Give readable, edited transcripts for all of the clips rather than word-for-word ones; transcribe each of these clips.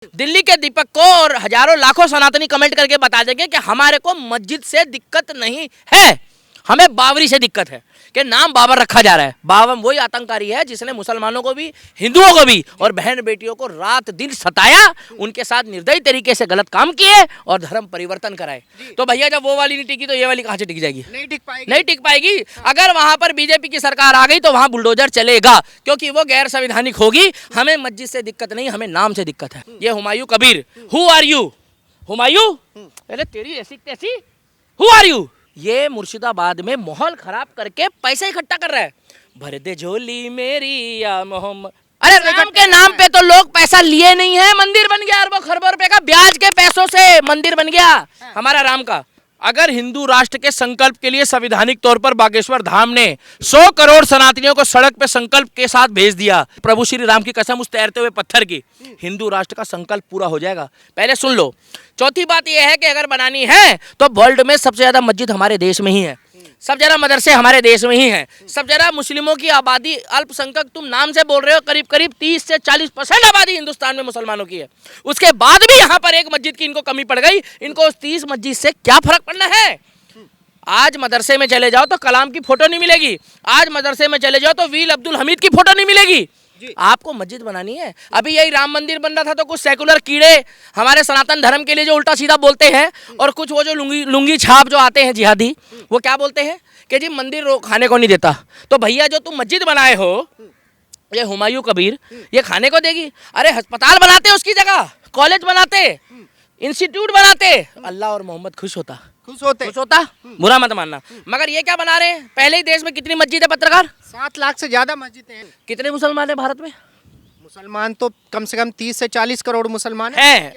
दिल्ली के दीपक को और हजारों लाखों सनातनी कमेंट करके बता देंगे कि हमारे को मस्जिद से दिक्कत नहीं है, हमें बाबरी से दिक्कत है कि नाम बाबर रखा जा रहा है। बाबर वही आतंककारी है जिसने मुसलमानों को भी, हिंदुओं को भी और बहन बेटियों को रात दिन सताया, उनके साथ निर्दयी तरीके से गलत काम किए और धर्म परिवर्तन कराए। तो भैया जब वो वाली नहीं टिकी तो ये वाली कहाँ से टिक जाएगी? नहीं टिक पाएगी। अगर वहां पर बीजेपी की सरकार आ गई तो वहां बुलडोजर चलेगा, क्योंकि वो गैर संवैधानिक होगी। हमें मस्जिद से दिक्कत नहीं, हमें नाम से दिक्कत है। ये Humayun Kabir, who are you? Humayun, पहले तेरी ऐसी तैसी, हु आर यू? ये मुर्शिदाबाद में माहौल खराब करके पैसा इकट्ठा कर रहा है। भर दे झोली मेरी या मोहम्मद। अरे राम के नाम पे तो लोग पैसा लिए नहीं है, मंदिर बन गया अरबों खरबों रुपए का, ब्याज के पैसों से मंदिर बन गया हमारा राम का। अगर हिंदू राष्ट्र के संकल्प के लिए संवैधानिक तौर पर बागेश्वर धाम ने 100 करोड़ सनातनियों को सड़क पे संकल्प के साथ भेज दिया, प्रभु श्री राम की कसम उस तैरते हुए पत्थर की, हिंदू राष्ट्र का संकल्प पूरा हो जाएगा। पहले सुन लो। चौथी बात यह है कि अगर बनानी है तो वर्ल्ड में सबसे ज्यादा मस्जिद हमारे देश में ही है, सब ज्यादा मदरसे हमारे देश में ही हैं, सब ज्यादा मुस्लिमों की आबादी, अल्पसंख्यक तुम नाम से बोल रहे हो, करीब करीब 30 से 40% आबादी हिंदुस्तान में मुसलमानों की है। उसके बाद भी यहाँ पर एक मस्जिद की इनको कमी पड़ गई। इनको उस 30 मस्जिद से क्या फर्क पड़ना है? आज मदरसे में चले जाओ तो कलाम की फोटो नहीं मिलेगी, आज मदरसे में चले जाओ तो वीर अब्दुल हमीद की फोटो नहीं मिलेगी। आपको मस्जिद बनानी है। अभी यही राम मंदिर बन रहा था तो कुछ सेकुलर कीड़े हमारे सनातन धर्म के लिए जो उल्टा सीधा बोलते हैं, और कुछ वो जो लुंगी छाप जो आते हैं जिहादी, वो क्या बोलते हैं कि जी मंदिर खाने को नहीं देता। तो भैया जो तुम मस्जिद बनाए हो, ये हुमायूं कबीर, ये खाने को देगी? अरे अस्पताल बनाते उसकी जगह, कॉलेज बनाते, इंस्टीट्यूट बनाते, अल्लाह और मोहम्मद खुश होता। बुरा मत मानना। मगर ये क्या बना रहे हैं? पहले ही देश में कितनी मस्जिद है पत्रकार? 7 लाख से ज्यादा मस्जिदें हैं। कितने मुसलमान है भारत में? मुसलमान तो कम से कम 30 से 40 करोड़ मुसलमान हैं।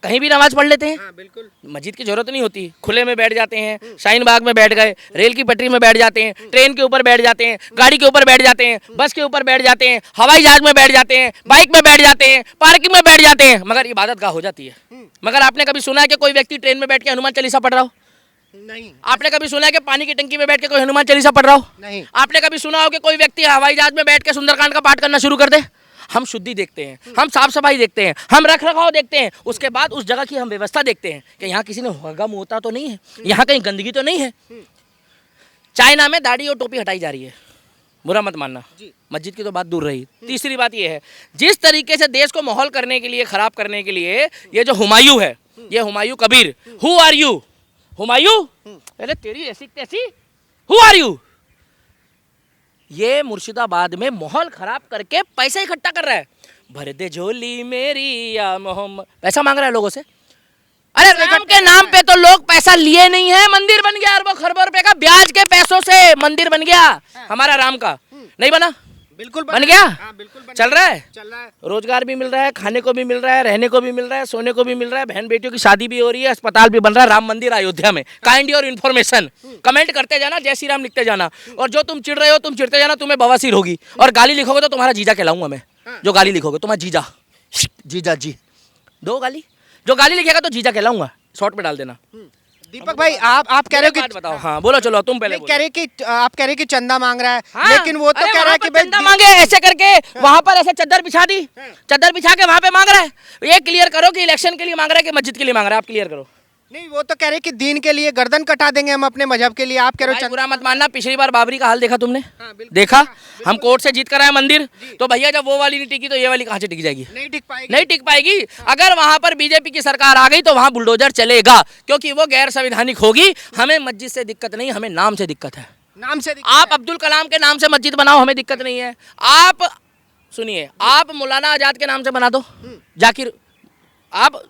कहीं भी नमाज पढ़ लेते हैं। हाँ, बिल्कुल। मस्जिद की जरूरत नहीं होती, खुले में बैठ जाते हैं, शाहीन बाग में बैठ गए, रेल की पटरी में बैठ जाते हैं, ट्रेन के ऊपर बैठ जाते हैं, गाड़ी के ऊपर बैठ जाते हैं, बस के ऊपर बैठ जाते हैं, हवाई जहाज में बैठ जाते हैं, बाइक में बैठ जाते हैं, पार्किंग में बैठ जाते हैं, मगर इबादत गाह हो जाती है। मगर आपने कभी सुना है कि कोई व्यक्ति ट्रेन में बैठ के हनुमान चालीसा पढ़ रहा हो? नहीं। आपने कभी सुना है कि पानी की टंकी में बैठ के कोई हनुमान चालीसा पढ़ रहा हो? नहीं। आपने कभी सुना हो कि कोई व्यक्ति हवाई जहाज में बैठ के सुंदरकांड का पाठ करना शुरू कर दे? हम शुद्धि देखते हैं, हम साफ सफाई देखते हैं, हम रख रखाव देखते हैं, उसके बाद उस जगह की हम व्यवस्था देखते हैं कि यहाँ किसी ने हगम होता तो नहीं है, यहाँ कहीं गंदगी तो नहीं है। चाइना में दाढ़ी और टोपी हटाई जा रही है, बुरा मत मानना। मस्जिद की तो बात दूर रही। तीसरी बात यह है, जिस तरीके से देश को माहौल करने के लिए, खराब करने के लिए ये जो हुमायूं है, ये Humayun Kabir, who are you? Humayun, पहले तेरी ऐसी तैसी, हु आर यू? ये मुर्शिदाबाद में माहौल खराब करके पैसा इकट्ठा कर रहा है। भर दे झोली मेरी या मोहम्मद, पैसा मांग रहा है लोगों से। अरे राम के नाम पे तो लोग पैसा लिए नहीं है, मंदिर बन गया अरबों खरबों रुपए का, ब्याज के पैसों से मंदिर बन गया हमारा राम का। नहीं बना? बिल्कुल बन गया। हाँ, बिल्कुल चल रहा है, चल रहा है। रोजगार भी मिल रहा है, खाने को भी मिल रहा है, रहने को भी मिल रहा है, सोने को भी मिल रहा है, बहन बेटियों की शादी भी हो रही है, अस्पताल भी बन रहा है, राम मंदिर अयोध्या में। काइंड योर इन्फॉर्मेशन, कमेंट करते जाना, जय श्री राम लिखते जाना, और जो तुम चिढ़ रहे हो तुम चिढ़ते जाना, तुम्हें बवासीर होगी। और गाली लिखोगे तो तुम्हारा जीजा कहलाऊंगा मैं। जो गाली लिखोगे तुम्हारा जीजा, जीजा जी दो गाली, जो गाली लिखेगा तो जीजा कहलाऊंगा, शॉर्ट में डाल देना। दीपक भाई, आप कह रहे हो कि बताओ। हाँ बोलो, चलो तुम पहले। आप कह रहे कि चंदा मांग रहा है। हाँ? लेकिन वो तो कह रहा है कि भाई चंदा मांगे ऐसे करके, वहां पर ऐसे चद्दर बिछा दी, चद्दर बिछा के वहां पे मांग रहा है। ये क्लियर करो कि इलेक्शन के लिए मांग रहा है कि मस्जिद के लिए मांग रहा है, आप क्लियर करो। नहीं, वो तो कह रहे कि दीन के लिए गर्दन कटा देंगे हम अपने मजहब के लिए। आप कह रहे हो बुरा मत मानना, पिछली बार बाबरी का हाल देखा तुमने? हाँ, बिल्कुल। देखा, हम कोर्ट से जीत कर आए मंदिर, तो भैया जब वो वाली नहीं टिकी तो ये वाली कहाँ से टिक जाएगी? नहीं टिक पाएगी। नहीं टिक पाएगी। अगर वहां पर बीजेपी की सरकार आ गई तो वहां बुलडोजर चलेगा, क्योंकि वो गैर संवैधानिक होगी। हमें मस्जिद से दिक्कत नहीं, हमें नाम से दिक्कत है। नाम से आप अब्दुल कलाम के नाम से मस्जिद बनाओ, हमें दिक्कत नहीं है। आप सुनिए, आप मौलाना आजाद के नाम से बना दो, जाकिर, आप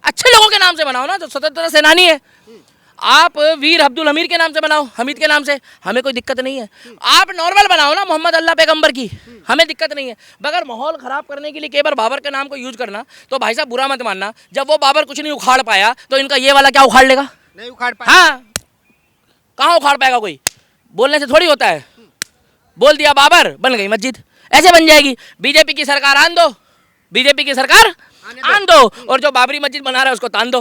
अच्छे लोगों के नाम से बनाओ ना, जो स्वतंत्रता सेनानी है। आप वीर अब्दुल हमीद के नाम से बनाओ, हमीद के नाम से, हमें कोई दिक्कत नहीं है। आप नॉर्मल बनाओ ना, मोहम्मद अल्लाह पैगंबर की, हमें दिक्कत नहीं है। मगर माहौल खराब करने के लिए केवल बाबर के नाम को यूज करना, तो भाई साहब बुरा मत मानना, जब वो बाबर कुछ नहीं उखाड़ पाया तो इनका ये वाला क्या उखाड़ लेगा? नहीं उखाड़ पाएगा। हाँ, कहाँ उखाड़ पाएगा कोई? बोलने से थोड़ी होता है। बोल दिया बाबर, बन गई मस्जिद, ऐसे बन जाएगी। बीजेपी की सरकार आन दो, बीजेपी की सरकार आन दो, और जो बाबरी मस्जिद बना रहा है उसको तान दो।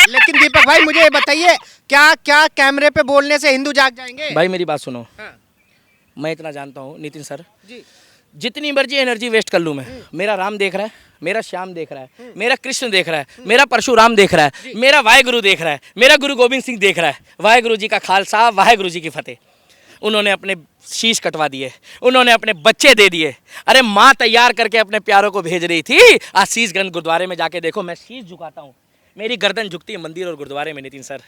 लेकिन दीपक भाई मुझे बताइए, क्या कैमरे पे बोलने से हिंदू जाग जाएंगे? भाई मेरी बात सुनो। हाँ। मैं इतना जानता हूँ नितिन सर जी। जितनी मर्जी एनर्जी वेस्ट कर लूँ मैं, मेरा राम देख रहा है, मेरा श्याम देख रहा है, मेरा कृष्ण देख रहा है, मेरा परशुराम देख रहा है, मेरा वाहेगुरु देख रहा है, मेरा गुरु गोविंद सिंह देख रहा है। वाहेगुरु जी का खालसा, वाहेगुरु जी की फतेह। उन्होंने अपने शीश कटवा दिए, उन्होंने अपने बच्चे दे दिए। अरे माँ तैयार करके अपने प्यारों को भेज रही थी। आज शीशगंज गुरुद्वारे में जाके देखो, मैं शीश झुकाता हूँ, मेरी गर्दन झुकती है मंदिर और गुरुद्वारे में, नितिन सर।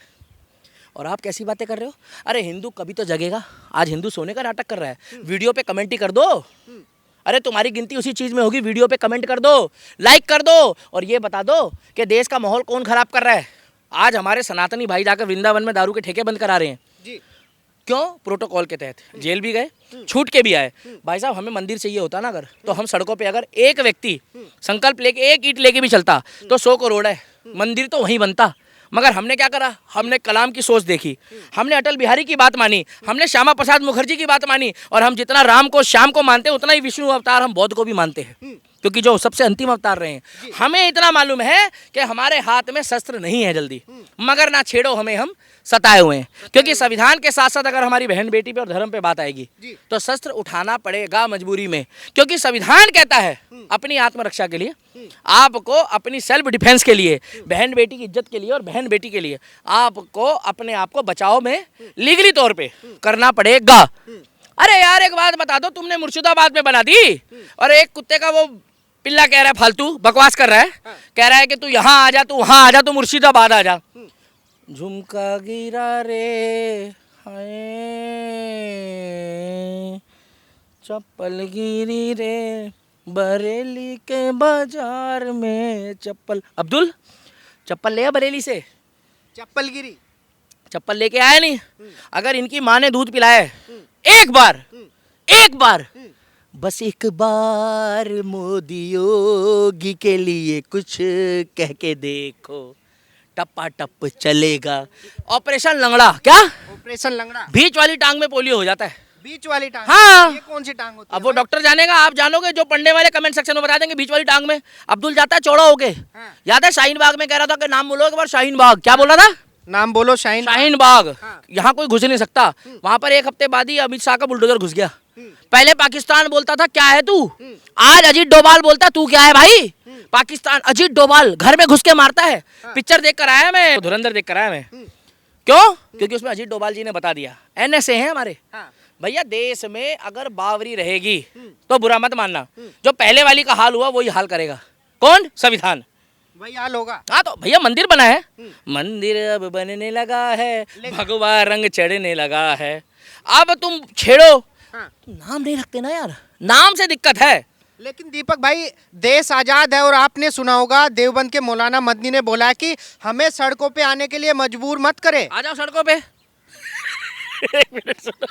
और आप कैसी बातें कर रहे हो? अरे हिंदू कभी तो जगेगा। आज हिंदू सोने का नाटक कर रहा है, वीडियो पे कमेंट ही कर दो। अरे तुम्हारी गिनती उसी चीज़ में होगी, वीडियो पे कमेंट कर दो, लाइक कर दो, और ये बता दो कि देश का माहौल कौन खराब कर रहा है। आज हमारे सनातनी भाई जाकर वृंदावन में दारू के ठेके बंद करा रहे हैं जी। क्यों? प्रोटोकॉल के तहत। जेल भी गए, छूट के भी आए। भाई साहब, हमें मंदिर चाहिए होता ना अगर, तो हम सड़कों पे अगर एक व्यक्ति संकल्प लेके एक ईंट लेके भी चलता तो 100 करोड़ है, मंदिर तो वहीं बनता। मगर हमने क्या करा? हमने कलाम की सोच देखी, हमने अटल बिहारी की बात मानी, हमने श्यामा प्रसाद मुखर्जी की बात मानी, और हम जितना राम को श्याम को मानते हैं उतना ही विष्णु अवतार हम बौद्ध को भी मानते हैं, क्योंकि जो सबसे अंतिम अवतार रहे हैं। हमें इतना मालूम है कि हमारे हाथ में शस्त्र नहीं है जल्दी, मगर ना छेड़ो हमें, हम सताए हुए हैं। क्योंकि संविधान के साथ साथ अगर हमारी बहन बेटी पे और धर्म पे बात आएगी तो शस्त्र उठाना पड़ेगा मजबूरी में, क्योंकि संविधान कहता है अपनी आत्मरक्षा के लिए, आपको अपनी सेल्फ डिफेंस के लिए, बहन बेटी की इज्जत के लिए और बहन बेटी के लिए आपको अपने आप को बचाव में लीगली तौर पे करना पड़ेगा। अरे यार एक बात बता दो, तुमने मुर्शिदाबाद में बना दी और एक कुत्ते का वो पिल्ला कह रहा है फालतू बकवास कर रहा है, कह रहा है कि तू यहाँ आ जा, तू वहाँ आ जा, तू मुर्शिदाबाद आ जा। झुमका गिरा रे हाय, चप्पल गिरी रे बरेली के बाजार में चप्पल। अब्दुल चप्पल ले बरेली से, चप्पल गिरी, चप्पल लेके आया नहीं। अगर इनकी माँ ने दूध पिलाया एक बार बस एक बार मोदी योगी के लिए कुछ कह के देखो, टप्पा टप चलेगा। ऑपरेशन लंगड़ा, क्या ऑपरेशन लंगड़ा, बीच वाली टांग में पोलियो हो जाता है। बीच वाली टांग? हाँ। ये कौन सी टांग होती है? अब वो डॉक्टर जानेगा, आप जानोगे, जो पढ़ने वाले कमेंट सेक्शन में बता देंगे बीच वाली टांग में। अब्दुल जाता है चौड़ा होके। हाँ। याद है शाहीन बाग में कह रहा था कि नाम बोलो एक बार, शाहीन बाग। क्या बोल रहा था? नाम बोलो, शाहीन शाहीन बाग। हाँ। यहाँ कोई घुस नहीं सकता। वहां पर एक हफ्ते बाद ही अमित शाह का बुलडोजर घुस गया। पहले पाकिस्तान बोलता था क्या है तू, आज अजीत डोभाल बोलता तू क्या है भाई। पाकिस्तान, अजीत डोभाल घर में घुस के मारता है। पिक्चर देख कर आया मैं, धुरंधर देख कर आया मैं। क्यों? क्योंकि उसमें अजीत डोभाल जी ने बता दिया, NSA है हमारे। हाँ। भैया देश में अगर बावरी रहेगी तो बुरा मत मानना, जो पहले वाली का हाल हुआ वही हाल करेगा। कौन? संविधान। वही हाल होगा। हाँ तो भैया मंदिर बना है, मंदिर अब बनने लगा है, भगवा रंग चढ़ने लगा है। अब तुम छेड़ो। हाँ। नाम नहीं रखते ना यार, नाम से दिक्कत है। लेकिन दीपक भाई, देश आजाद है और आपने सुना होगा देवबंद के मौलाना मदनी ने बोला है कि हमें सड़कों पे आने के लिए मजबूर मत करे। आ जाओ सड़कों पे। एक मिनट सुनो।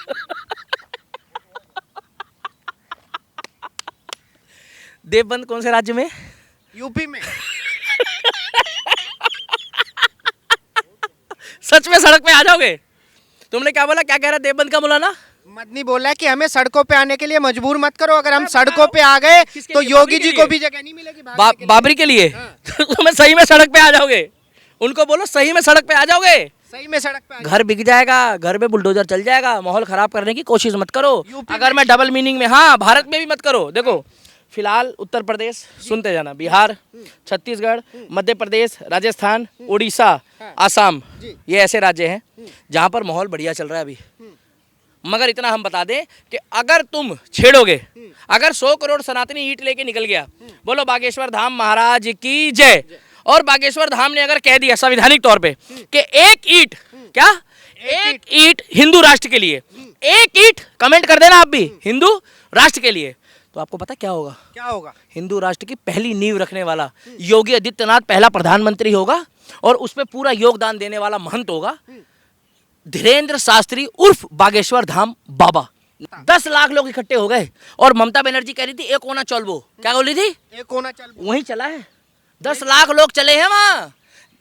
देवबंद कौन से राज्य में? यूपी में। सच में सड़क पे आ जाओगे? तुमने क्या बोला? क्या कह रहा देवबंद का मौलाना? मदनी बोला है कि हमें सड़कों पे आने के लिए मजबूर मत करो। अगर हम सड़कों पे आ गए तो योगी जी को भी जगह नहीं मिलेगी बाबरी के लिए। तुम्हें सही में सड़क पे आ जाओगे? उनको बोलो सही में सड़क पे आ जाओगे। सही में सड़क पे घर बिक जाएगा, घर में बुलडोजर चल जाएगा। माहौल खराब करने की कोशिश मत करो। अगर मैं डबल मीनिंग में, हाँ भारत में भी मत करो। देखो फिलहाल उत्तर प्रदेश सुनते जाना, बिहार, छत्तीसगढ़, मध्य प्रदेश, राजस्थान, उड़ीसा, आसाम, ये ऐसे राज्य हैं जहाँ पर माहौल बढ़िया चल रहा है अभी। मगर इतना हम बता दें कि अगर तुम छेड़ोगे, अगर 100 करोड़ सनातनी ईंट लेके निकल गया, बोलो बागेश्वर धाम महाराज की जय। और बागेश्वर धाम ने अगर कह दिया संवैधानिक तौर पे कि एक ईंट, क्या एक ईंट हिंदू राष्ट्र के लिए, एक ईंट, कमेंट कर देना आप भी, हिंदू राष्ट्र के लिए, तो आपको पता क्या होगा? क्या होगा? हिंदू राष्ट्र की पहली नींव रखने वाला योगी आदित्यनाथ पहला प्रधानमंत्री होगा, और उसमें पूरा योगदान देने वाला महंत होगा धीरेन्द्र शास्त्री उर्फ बागेश्वर धाम बाबा। 10 लाख लोग इकट्ठे हो गए और ममता बनर्जी कह रही थी एक ओना चल, वो क्या बोल रही थी? एक ओना चल, वहीं चला है। 10 लाख लोग चले हैं वहां।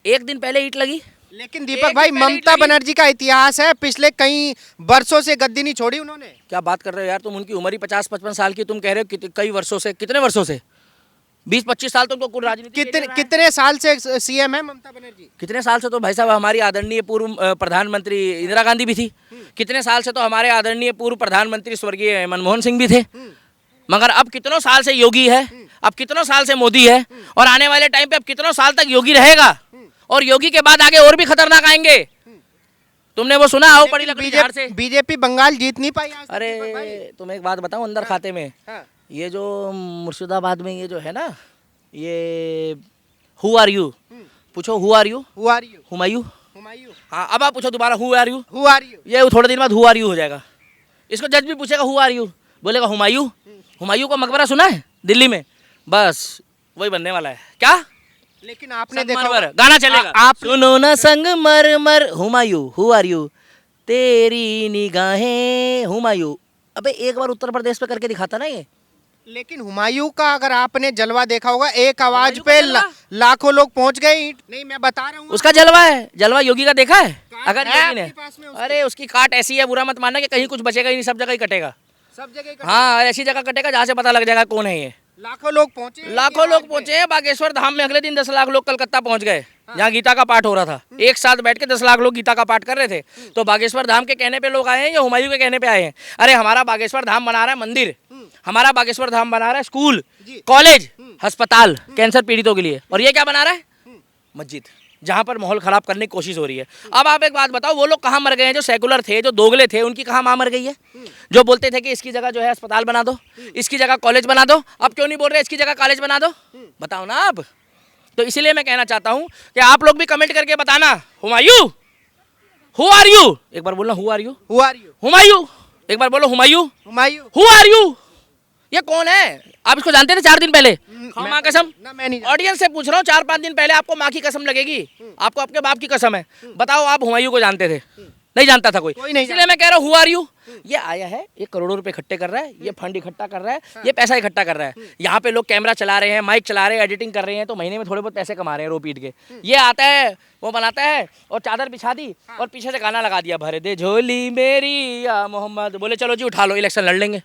एक दिन पहले ईंट लगी। लेकिन दीपक भाई, ममता बनर्जी का इतिहास है, पिछले कई वर्षों से गद्दी नहीं छोड़ी उन्होंने। क्या बात कर रहे हो यार तुम? उनकी उम्र ही 50-55 साल की, तुम कह रहे हो कई वर्षों से। कितने वर्षों से? 20-25 साल तुमको कुल राजनीति। कितने साल से सीएम है ममता बनर्जी? कितने साल से तो भाई साहब हमारी आदरणीय पूर्व प्रधानमंत्री इंदिरा गांधी भी थी। कितने साल से तो हमारे आदरणीय पूर्व प्रधानमंत्री स्वर्गीय मनमोहन सिंह भी थे। मगर अब कितनों साल से योगी है, अब कितनों साल से मोदी है, और आने वाले टाइम पे अब कितनों साल तक योगी रहेगा, और योगी के बाद आगे और भी खतरनाक आएंगे। तुमने वो सुना आओ पड़ी लकड़ी झाड़ से? बीजेपी बंगाल जीत नहीं पाई आज तक अरे दीपक भाई। तुम्हें एक बात बताऊं, अंदर खाते में हाँ, ये जो मुर्शिदाबाद में ये जो है ना, ये हु आर यू, पूछो who are you, Who are you? Humayun. Humayun. हाँ अब आप पूछो दोबारा who are you, Who are you? ये थोड़े दिन बाद हु आर यू हो जाएगा। इसको जज भी पूछेगा हु आर यू, बोलेगा हुमायूं। हुमायूं का मकबरा सुना है दिल्ली में? बस वही बनने वाला है। क्या लेकिन आपने देखा संगमरमर होगा- गाना चलेगा, आप सुनो ना संगमरमर हुमायूं हु आर यू, तेरी निगाहें हुमायूं। अबे एक बार उत्तर प्रदेश पे करके दिखाता ना ये। लेकिन हुमायूं का अगर आपने जलवा देखा होगा, एक आवाज हुमायूं पे का जलवा? लाखों लोग पहुंच गए। नहीं मैं बता रहा हूँ, उसका जलवा है, जलवा योगी का देखा है? काट अगर है योगी ने, आपके पास में उसकी। अरे उसकी काट ऐसी है, बुरा मत मानना कि कहीं कुछ बचेगा ही नहीं, सब जगह ही कटेगा। सब जगह हाँ ऐसी जगह कटेगा जहाँ से पता लग जाएगा कौन है ये। लाखों लोग पहुंचे हैं लाखों इनकी लोग आवाज पहुंचे हैं बागेश्वर धाम में। अगले दिन 10 लाख लोग कलकत्ता पहुंच गए, जहाँ गीता का पाठ हो रहा था। एक साथ बैठ के 10 लाख लोग गीता का पाठ कर रहे थे। तो बागेश्वर धाम के कहने पे लोग आए हैं या हुमायूं के कहने पे आए हैं? अरे हमारा बागेश्वर धाम बना रहा है मंदिर, हमारा बागेश्वर धाम बना रहा है स्कूल, कॉलेज, अस्पताल कैंसर पीड़ितों के लिए, और ये क्या बना रहा है? मस्जिद, जहाँ पर माहौल खराब करने की कोशिश हो रही है। अब आप एक बात बताओ, वो लोग कहाँ मर गए हैं जो सेकुलर थे, जो दोगले थे, उनकी कहाँ माँ मर गई है? जो बोलते थे कि इसकी जगह जो है अस्पताल बना दो, इसकी जगह कॉलेज बना दो, अब क्यों नहीं बोल रहे इसकी जगह कॉलेज बना दो? बताओ ना आप। तो इसीलिए मैं कहना चाहता हूँ कि आप लोग भी कमेंट करके बताना, हुमायूं हु आर यू, एक बार बोलना who are you, Who are you? Humayun, एक बार बोलो Humayun, Humayun. Who are you. ये कौन है? आप इसको जानते थे 4 दिन पहले? हाँ माँ कसम, ना मैं नहीं जानता। ऑडियंस से पूछ रहा हूँ, 4-5 दिन पहले आपको माँ की कसम लगेगी, आपको आपके बाप की कसम है। बताओ आप हुमायूं को जानते थे? नहीं जानता था कोई। कोई नहीं इसलिए मैं कह रहा हूँ हु आर यू। ये आया है, ये करोड़ों रुपए इकट्ठे कर रहा है, ये फंड इकट्ठा कर रहा है, ये पैसा इकट्ठा कर रहा है। यहाँ पे लोग कैमरा चला रहे हैं, माइक चला रहे हैं, एडिटिंग कर रहे हैं, तो महीने में थोड़े बहुत पैसे कमा रहे हैं रो पीट के। ये आता है, वो बनाता है, और चादर बिछा दी और पीछे से गाना लगा दिया, भर दे झोली मेरी या मोहम्मद, बोले चलो जी उठा लो इलेक्शन लड़ लेंगे।